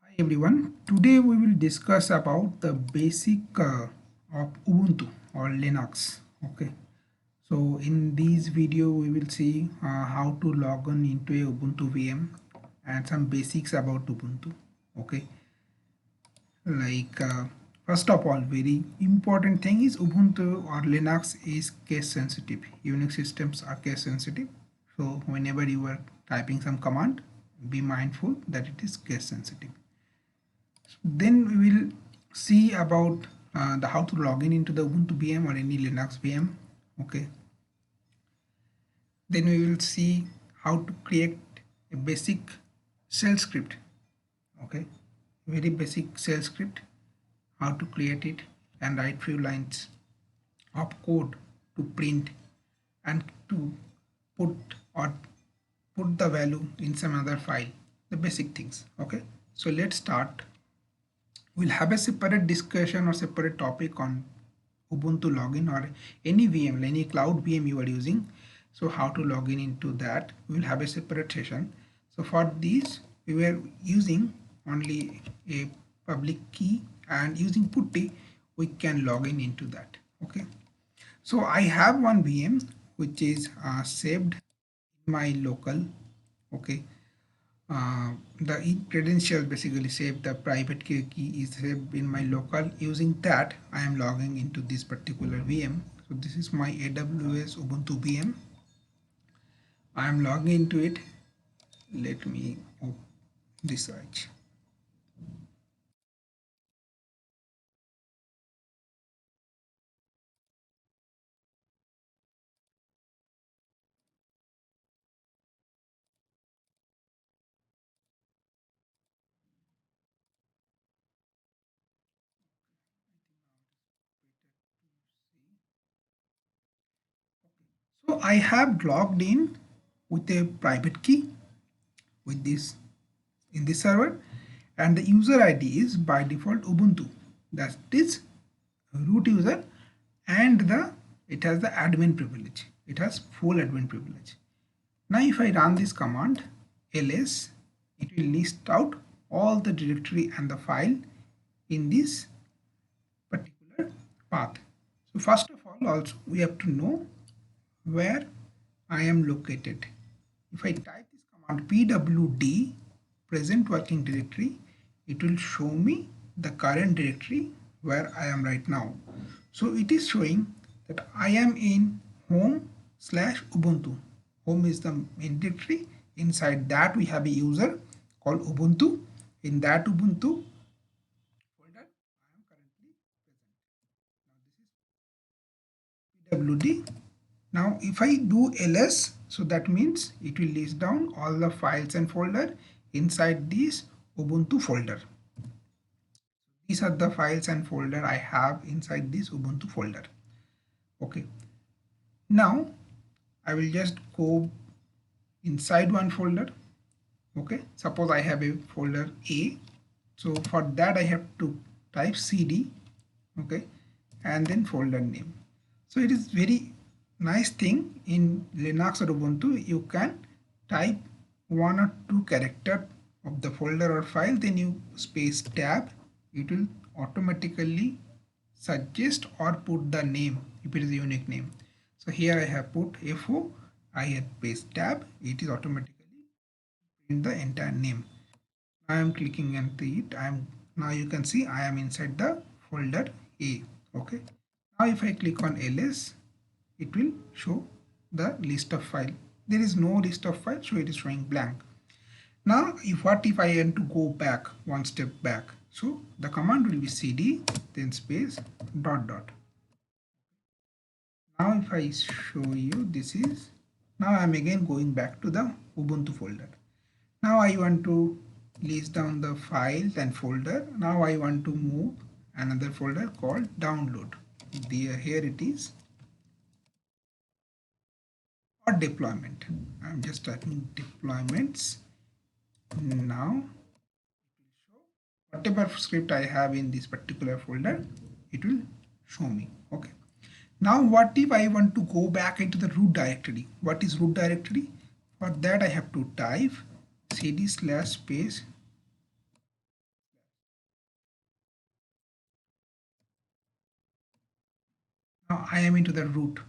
Hi everyone. Today we will discuss about the basic of Ubuntu or Linux. Okay. So in this video we will see how to log on into a Ubuntu VM and some basics about Ubuntu. Okay. Like first of all, very important thing is Ubuntu or Linux is case sensitive. Unix systems are case sensitive. So whenever you are typing some command, be mindful that it is case sensitive. Then we will see about the how to log in into the Ubuntu VM or any Linux VM. Okay. Then we will see how to create a basic shell script. Okay. Very basic shell script. How to create it and write few lines of code to print and to put or put the value in some other file. The basic things. Okay. So let's start. We'll have a separate discussion or separate topic on Ubuntu login or any VM, any cloud VM you are using. So how to log in into that, we'll have a separate session. So for this, we were using only a public key and using putty, we can log in into that. Okay. So I have one VM which is saved in my local. Okay. The credentials basically save the private key is saved in my local. Using that I am logging into this particular VM. So this is my AWS Ubuntu VM. I am logging into it. Let me research. So I have logged in with a private key with this in this server, and the user ID is by default Ubuntu. That is root user, and the it has the admin privilege. It has full admin privilege. Now if I run this command ls, it will list out all the directory and the file in this particular path. So first of all, also we have to know where I am located. If I type this command pwd present working directory, it will show me the current directory where I am right now. So it is showing that I am in home/Ubuntu. Home is the main directory. Inside that we have a user called Ubuntu. In that Ubuntu folder I am currently present. Now this is pwd. Now if I do ls, so that means it will list down all the files and folder inside this Ubuntu folder. These are the files and folder I have inside this Ubuntu folder. Okay. Now I will just go inside one folder. Okay. Suppose I have a folder A. So for that I have to type cd. Okay. And then folder name. So it is very nice thing in Linux or Ubuntu, you can type one or two character of the folder or file, then you space tab, it will automatically suggest or put the name if it is a unique name. So here I have put FO, I have paste tab, it is automatically in the entire name. I am clicking into it. Now you can see I am inside the folder A. Okay. Now if I click on ls, it will show the list of file. There is no list of files, so it is showing blank. Now what if I want to go back one step back? So the command will be cd then space dot dot. Now if I show you, this is, now I am again going back to the Ubuntu folder. Now I want to list down the files and folder. Now I want to move another folder called download. Here it is, or deployment. I'm just typing deployments. Now whatever script I have in this particular folder, it will show me. Okay. Now what if I want to go back into the root directory? What is root directory? For that I have to type cd/space Now I am into the root.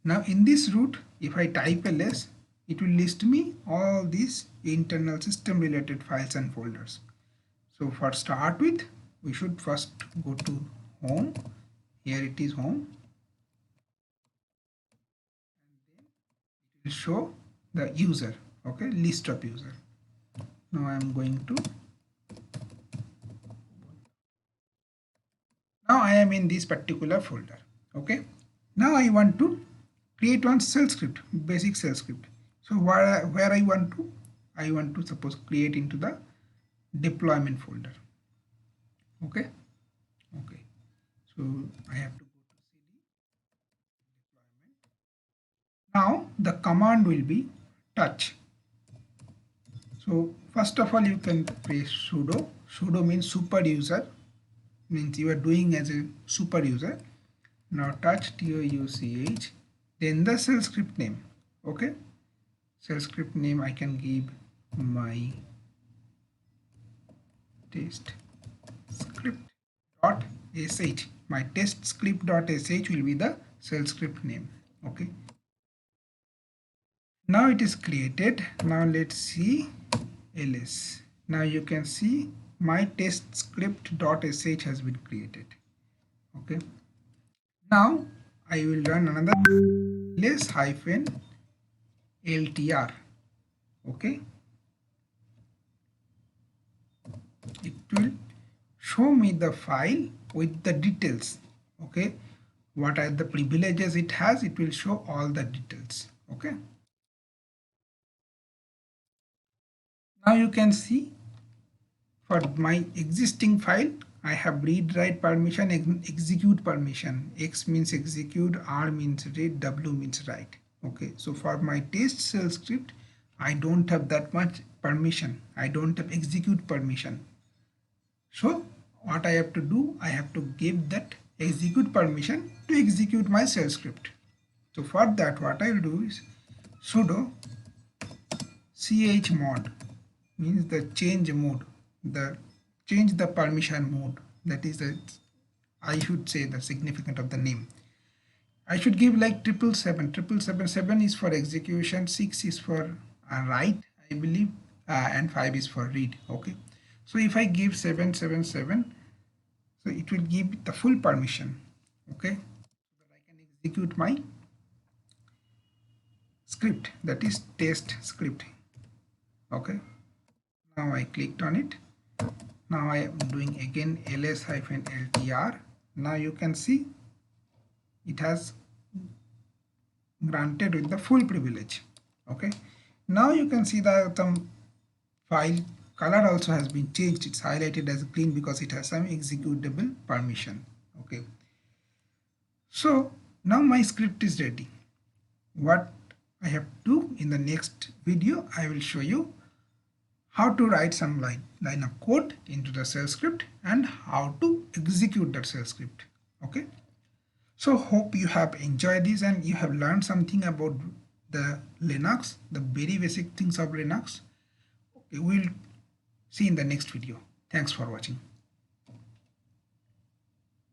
Now in this root, if I type ls, it will list me all these internal system related files and folders. So for start with, we should first go to home. Here it is home. It will show the user, okay, list of user. Now I am going to, now I am in this particular folder, okay. Now I want to create one shell script, basic shell script. So where I want to suppose create into the deployment folder, okay. Okay, so I have to go to cd deployment. Now the command will be touch. So first of all, you can press sudo. Sudo means super user, means you are doing as a super user. Now touch touch, then the shell script name, okay. Shell script name I can give my test script dot sh. My test script dot sh will be the shell script name, okay. Now it is created. Now let's see ls. Now you can see my test script dot sh has been created, okay. Now I will run another ls hyphen ltr, okay. It will show me the file with the details, okay. What are the privileges it has, it will show all the details, okay. Now you can see for my existing file I have read write permission, execute permission. X means execute, R means read, W means write, okay. So for my test shell script I don't have that much permission, I don't have execute permission. So what I have to do, I have to give that execute permission to execute my shell script. So for that what I will do is sudo chmod, means the change mode, the change the permission mode, that is the, I should say the significant of the name. I should give like 777 is for execution, 6 is for write I believe, and 5 is for read, okay. So if I give 777, so it will give the full permission, okay, so that I can execute my script, that is test script, okay. Now I clicked on it. Now I am doing again ls hyphen ltr. Now you can see it has granted with the full privilege, okay. Now you can see that the file color also has been changed, it's highlighted as green because it has some executable permission, okay. So now my script is ready. What I have to do in the next video, I will show you how to write some line of code into the shell script and how to execute that shell script, okay. So hope you have enjoyed this and you have learned something about the Linux, the very basic things of Linux. Okay, we'll see in the next video. Thanks for watching.